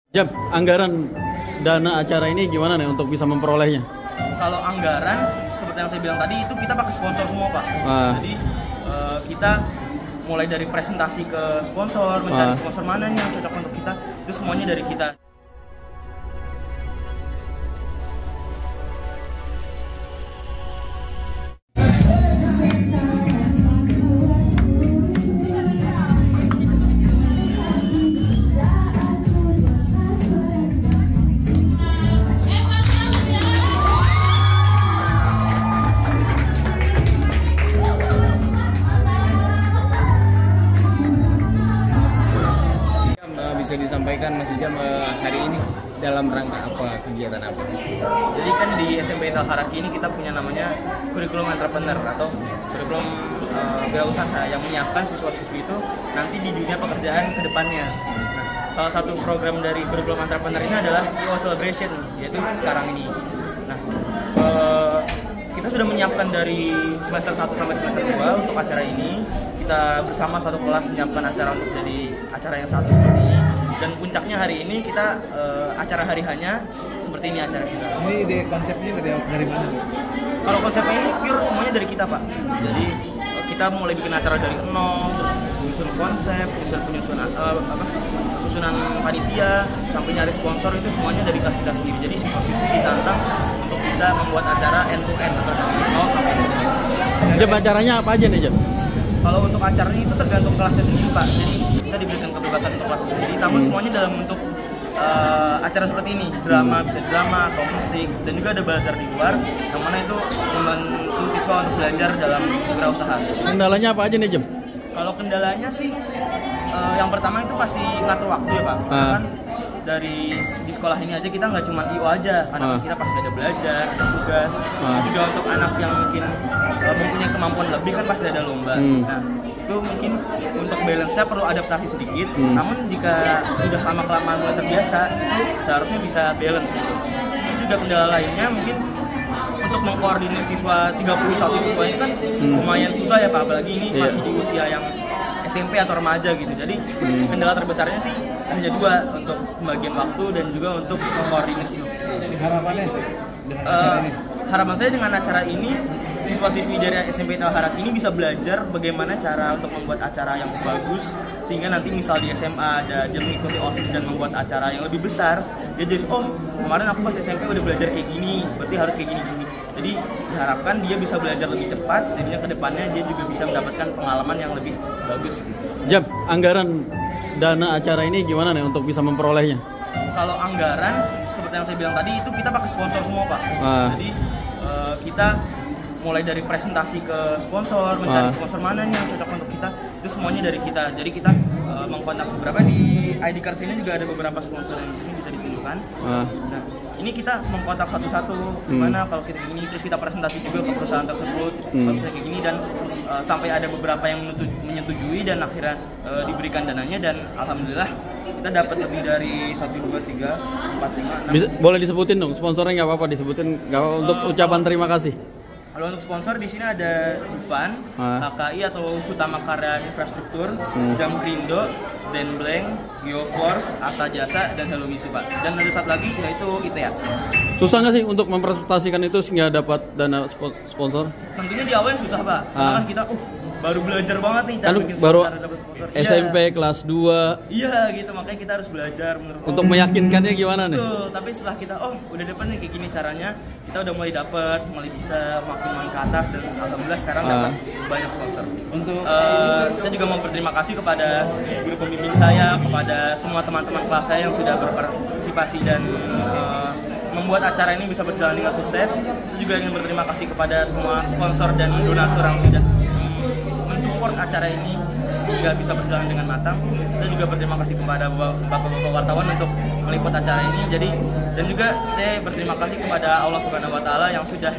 Jam, anggaran dana acara ini gimana nih untuk bisa memperolehnya? Kalau anggaran, seperti yang saya bilang tadi, itu kita pakai sponsor semua, Pak. Jadi kita mulai dari presentasi ke sponsor, mencari sponsor mana nih yang cocok untuk kita, itu semuanya dari kita. Bisa disampaikan Mas Jam hari ini dalam rangka apa, kegiatan apa? Jadi kan di SMP Intel Haraki ini kita punya namanya kurikulum entrepreneur atau kurikulum wirausaha yang menyiapkan siswa-siswi itu nanti di dunia pekerjaan ke depannya. Nah, salah satu program dari kurikulum entrepreneur ini adalah IO Celebration, yaitu sekarang ini. Nah, kita sudah menyiapkan dari semester 1 sampai semester 2 untuk acara ini. Kita bersama satu kelas menyiapkan acara untuk jadi acara yang satu seperti ini. Dan puncaknya hari ini kita acara hari hanya seperti ini acara kita. Ini ide konsepnya dari mana? Kalau konsepnya ini pure semuanya dari kita, Pak. Jadi kita mulai bikin acara dari nol, terus menyusun konsep, susunan panitia, sampai nyari sponsor, itu semuanya dari kita sendiri. Jadi siswa-siswi ditantang untuk bisa membuat acara end to end atau dari nol sampai selesai. Jam, acaranya apa aja nih, Jam? Kalau untuk acaranya itu tergantung kelasnya sendiri, Pak. Jadi kita diberikan kebebasan untuk kelasnya sendiri, namun semuanya dalam bentuk acara seperti ini. Drama, bisa drama atau musik, dan juga ada bazar di luar, yang mana itu membantu siswa untuk belajar dalam wirausaha. Kendalanya apa aja nih, Jam? Kalau kendalanya sih, yang pertama itu pasti ngatur waktu ya, Pak. Karena kan dari di sekolah ini aja kita nggak cuma IO aja, karena kita pasti ada belajar, ada tugas. Juga untuk anak yang mungkin mempunyai kemampuan lebih kan pasti ada lomba. Nah, itu mungkin untuk balance-nya perlu adaptasi sedikit. Namun jika sudah lama-kelamaan mulai terbiasa, itu seharusnya bisa balance gitu. Terus juga kendala lainnya mungkin untuk mengkoordinir siswa 31 siswa ini kan lumayan susah ya, Pak. Apalagi ini masih di usia yang SMP atau remaja gitu. Jadi kendala terbesarnya sih hanya dua, untuk pembagian waktu dan juga untuk mengkoordinasi. Harapannya dengan acara ini? Harapan saya dengan acara ini, siswa-siswi dari SMP Intel Haraki ini bisa belajar bagaimana cara untuk membuat acara yang bagus, sehingga nanti misal di SMA dia mengikuti OSIS dan membuat acara yang lebih besar, dia jadi kemarin aku pas SMP udah belajar kayak gini, berarti harus kayak gini. Jadi diharapkan dia bisa belajar lebih cepat, jadinya kedepannya dia juga bisa mendapatkan pengalaman yang lebih bagus. Jam, anggaran dana acara ini gimana nih untuk bisa memperolehnya? Kalau anggaran, seperti yang saya bilang tadi, itu kita pakai sponsor semua, Pak. Jadi kita mulai dari presentasi ke sponsor, mencari sponsor mana nih yang cocok untuk kita, itu semuanya dari kita. Jadi kita mengkontak beberapa, di ID card ini juga ada beberapa sponsor yang di sini bisa ditunjukkan. Nah, ini kita mengkontak satu-satu gimana kalau kita ini, terus kita presentasi juga ke perusahaan tersebut kalau bisa kayak gini, dan sampai ada beberapa yang menyetujui dan akhirnya diberikan dananya, dan alhamdulillah kita dapat lebih dari 1, 2, 3, 4, 5, 6. Bisa, boleh disebutin dong sponsornya, nggak apa-apa disebutin, nggak apa, untuk ucapan terima kasih. Kalau untuk sponsor di sini ada Dufan, HKI atau Utama Karya Infrastruktur, Jamkrindo, Denblank, Geoforce, Atta Jasa, dan Hello Misu, Pak. Dan ada satu lagi yaitu ITEA. Susah nggak sih untuk mempresentasikan itu sehingga dapat dana sponsor? Tentunya di awalnya susah, Pak. Karena kan kita baru belajar banget nih cara bikin baru sponsor, dapat sponsor. SMP kelas 2. Iya gitu, makanya kita harus belajar untuk meyakinkannya gimana nih? Betul, tapi setelah kita udah dapat nih kayak gini caranya, kita udah mulai bisa makin ke atas, dan alhamdulillah sekarang dapat banyak sponsor. Untuk saya juga mau berterima kasih kepada guru pembimbing saya, kepada semua teman-teman kelas saya yang sudah berpartisipasi dan membuat acara ini bisa berjalan dengan sukses. Saya juga ingin berterima kasih kepada semua sponsor dan donatur yang sudah mensupport acara ini hingga bisa berjalan dengan matang. Saya juga berterima kasih kepada bapak-bapak wartawan untuk meliput acara ini. Dan juga saya berterima kasih kepada Allah Subhanahu Wa Taala yang sudah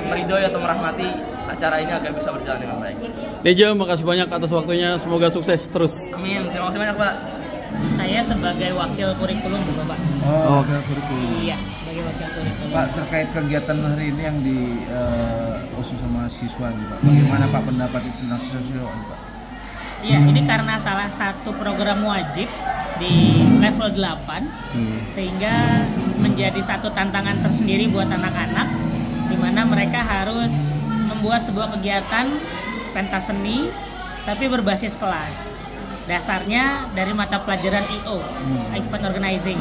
meridhoi atau merahmati acara ini agar bisa berjalan dengan baik. Deja, makasih banyak atas waktunya. Semoga sukses terus. Amin. Terima kasih banyak, Pak. Saya sebagai wakil kurikulum, Bapak. Wakil kurikulum. Iya, sebagai wakil kurikulum. Pak, terkait kegiatan hari ini yang di OSIS sama siswa nih, Pak. Bagaimana Pak pendapat itu tentang siswa, Pak? Iya, ini karena salah satu program wajib di level 8 sehingga menjadi satu tantangan tersendiri buat anak-anak di mana mereka harus membuat sebuah kegiatan pentas seni tapi berbasis kelas. Dasarnya dari mata pelajaran IO, Event Organizing.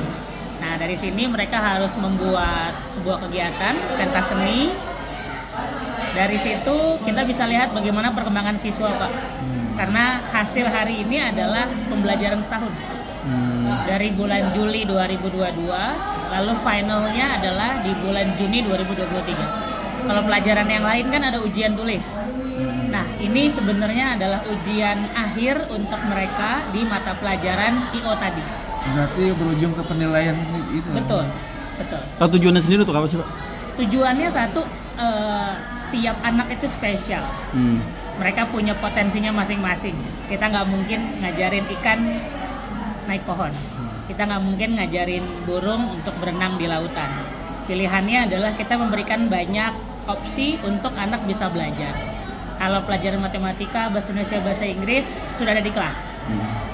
Nah, dari sini mereka harus membuat sebuah kegiatan pentas seni. Dari situ kita bisa lihat bagaimana perkembangan siswa, Pak. Karena hasil hari ini adalah pembelajaran setahun. Dari bulan Juli 2022, lalu finalnya adalah di bulan Juni 2023. Kalau pelajaran yang lain kan ada ujian tulis. Nah, ini sebenarnya adalah ujian akhir untuk mereka di mata pelajaran IO tadi. Berarti berujung ke penilaian itu. Betul, betul. Kalau tujuannya sendiri untuk apa sih, Pak? Tujuannya satu, setiap anak itu spesial. Mereka punya potensinya masing-masing. Kita nggak mungkin ngajarin ikan naik pohon. Kita nggak mungkin ngajarin burung untuk berenang di lautan. Pilihannya adalah kita memberikan banyak opsi untuk anak bisa belajar. Kalau pelajaran matematika, bahasa Indonesia, bahasa Inggris sudah ada di kelas.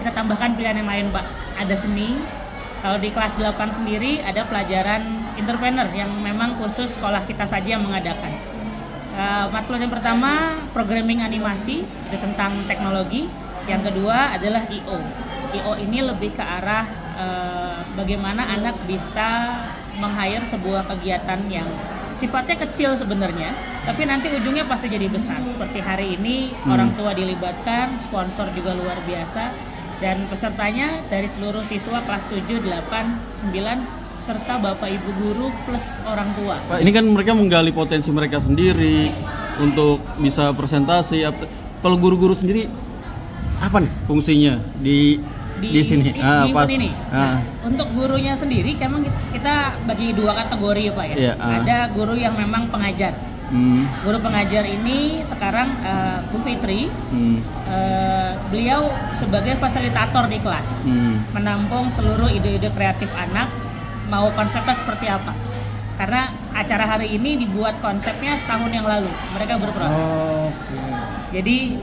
Kita tambahkan pilihan yang lain, Pak. Ada seni. Kalau di kelas 8 sendiri ada pelajaran entrepreneur yang memang khusus sekolah kita saja yang mengadakan. Mata pelajaran pertama programming animasi, itu tentang teknologi. Yang kedua adalah IO. IO ini lebih ke arah bagaimana anak bisa meng-hire sebuah kegiatan yang sifatnya kecil sebenarnya, tapi nanti ujungnya pasti jadi besar. Seperti hari ini orang tua dilibatkan, sponsor juga luar biasa, dan pesertanya dari seluruh siswa kelas 7, 8, 9, serta bapak ibu guru plus orang tua. Pak, ini kan mereka menggali potensi mereka sendiri untuk bisa presentasi. Kalau guru-guru sendiri apa nih fungsinya di sini? Pas ini. Nah, untuk gurunya sendiri, memang kita bagi dua kategori ya, Pak ya. Yeah, Ada guru yang memang pengajar. Guru pengajar ini sekarang Bu Fitri, beliau sebagai fasilitator di kelas, menampung seluruh ide-ide kreatif anak, mau konsepnya seperti apa. Karena acara hari ini dibuat konsepnya setahun yang lalu, mereka berproses. Jadi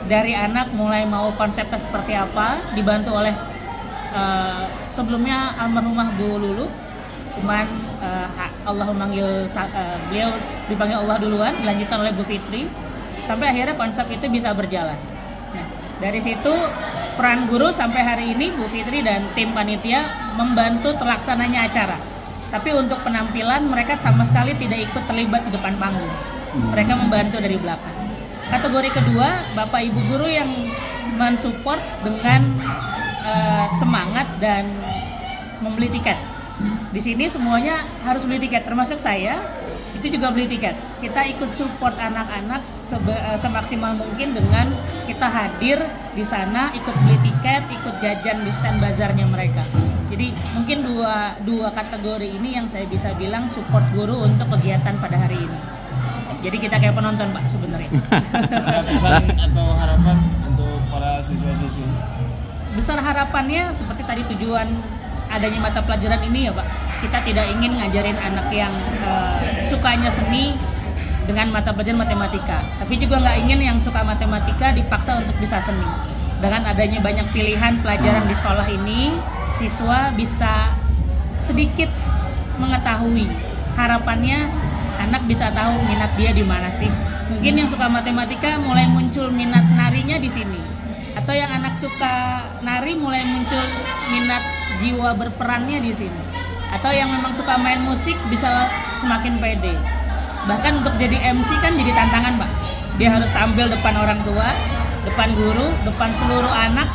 dari anak mulai mau konsepnya seperti apa, dibantu oleh sebelumnya almarhumah Bu Lulu, cuman Allah memanggil beliau, dipanggil Allah duluan, dilanjutkan oleh Bu Fitri, sampai akhirnya konsep itu bisa berjalan. Nah, dari situ peran guru sampai hari ini Bu Fitri dan tim panitia membantu terlaksananya acara. Tapi untuk penampilan mereka sama sekali tidak ikut terlibat di depan panggung. Mereka membantu dari belakang. Kategori kedua, Bapak Ibu guru yang mensupport dengan semangat dan membeli tiket. Di sini semuanya harus beli tiket, termasuk saya. Itu juga beli tiket. Kita ikut support anak-anak semaksimal mungkin dengan kita hadir di sana, ikut beli tiket, ikut jajan di stand bazarnya mereka. Jadi mungkin dua kategori ini yang saya bisa bilang support guru untuk kegiatan pada hari ini. Jadi kita kayak penonton, Pak, sebenarnya. Ada pesan atau harapan untuk para siswa-siswi? Besar harapannya seperti tadi tujuan adanya mata pelajaran ini ya, Pak. Kita tidak ingin ngajarin anak yang sukanya seni dengan mata pelajaran matematika, tapi juga nggak ingin yang suka matematika dipaksa untuk bisa seni. Dengan adanya banyak pilihan pelajaran di sekolah ini, siswa bisa sedikit mengetahui. Harapannya anak bisa tahu minat dia di mana sih. Mungkin yang suka matematika mulai muncul minat narinya di sini, atau yang anak suka nari mulai muncul minat jiwa berperannya di sini, atau yang memang suka main musik bisa semakin pede. Bahkan untuk jadi MC kan jadi tantangan, Pak. Dia harus tampil depan orang tua, depan guru, depan seluruh anak.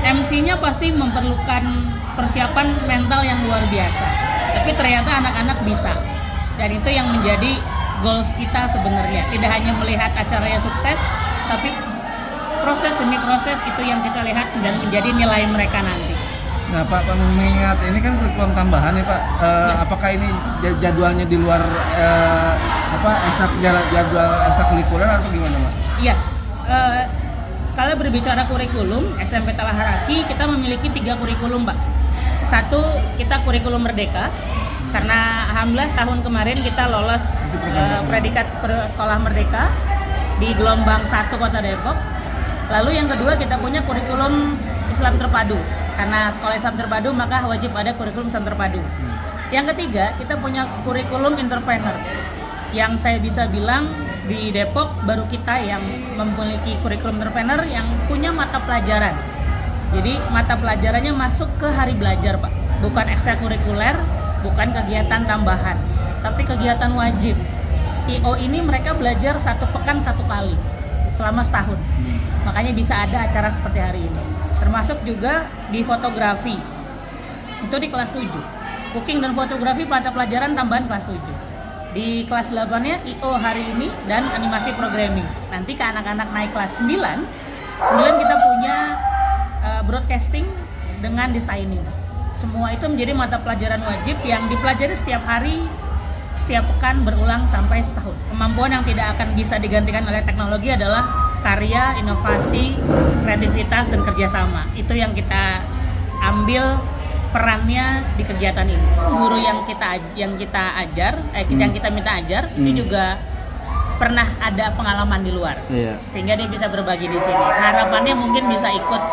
MC-nya pasti memerlukan persiapan mental yang luar biasa. Tapi ternyata anak-anak bisa. Dan itu yang menjadi goals kita sebenarnya. Tidak hanya melihat acaranya sukses, tapi proses demi proses itu yang kita lihat dan menjadi nilai mereka nanti. Nah, Pak, mengingat ini kan kurikulum tambahan ya, Pak. Apakah ini jadwalnya di luar jadwal ekstrakurikuler atau gimana, Pak? Iya. Kalau berbicara kurikulum, SMP Talaharaki kita memiliki 3 kurikulum, Pak. Satu, kita kurikulum merdeka. Karena alhamdulillah tahun kemarin kita lolos predikat sekolah merdeka di gelombang 1 Kota Depok. Lalu yang kedua kita punya kurikulum Islam terpadu. Karena sekolah Islam terpadu maka wajib ada kurikulum Islam terpadu. Yang ketiga, kita punya kurikulum entrepreneur. Yang saya bisa bilang di Depok baru kita yang memiliki kurikulum entrepreneur yang punya mata pelajaran. Jadi mata pelajarannya masuk ke hari belajar, Pak. Bukan ekstrakurikuler, bukan kegiatan tambahan, tapi kegiatan wajib. IO ini mereka belajar 1 pekan 1 kali selama setahun. Makanya bisa ada acara seperti hari ini. Termasuk juga di fotografi. Itu di kelas 7. Cooking dan fotografi mata pelajaran tambahan kelas 7. Di kelas 8-nya IO hari ini dan animasi programming. Nanti ke anak-anak naik kelas 9 kita punya broadcasting dengan designing. Semua itu menjadi mata pelajaran wajib yang dipelajari setiap hari, setiap pekan, berulang sampai setahun. Kemampuan yang tidak akan bisa digantikan oleh teknologi adalah karya, inovasi, kreativitas, dan kerjasama. Itu yang kita ambil perannya di kegiatan ini. Guru yang kita ajar, yang kita minta ajar, itu juga pernah ada pengalaman di luar, sehingga dia bisa berbagi di sini. Harapannya mungkin bisa ikut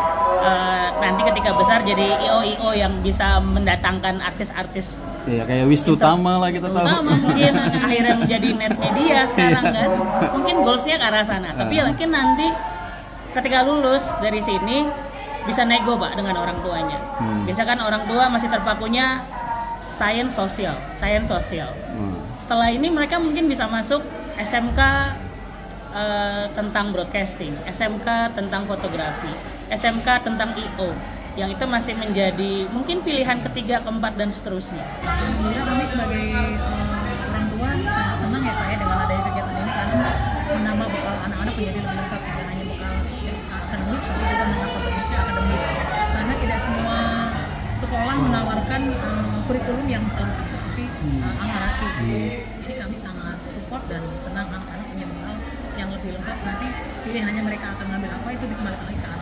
nanti ketika besar jadi IO yang bisa mendatangkan artis-artis. Iya, kayak Wisnutama lah kita tahu. Wisnutama mungkin akhirnya menjadi net media sekarang kan. Mungkin goalsnya ke arah sana. Tapi yakin nanti ketika lulus dari sini bisa nego, Pak, dengan orang tuanya. Biasa kan orang tua masih terpakunya sains sosial. Setelah ini mereka mungkin bisa masuk SMK tentang broadcasting, SMK tentang fotografi, SMK tentang IO, yang itu masih menjadi mungkin pilihan ketiga, keempat, dan seterusnya. Alhamdulillah kami sebagai orang tua sangat senang ya Pak ya dengan adanya kegiatan ini, karena menambah bekal anak-anak menjadi lebih lengkap, tidak hanya bekal akademis tapi juga menambah kompetensi akademis, karena tidak semua sekolah menawarkan kurikulum yang selengkap seperti Al-Haraki. Jadi kami sangat support dan senang anak-anak punya bekal yang lebih lengkap. Nanti pilihannya mereka akan ngambil apa itu dikembalikan lagi ke anak.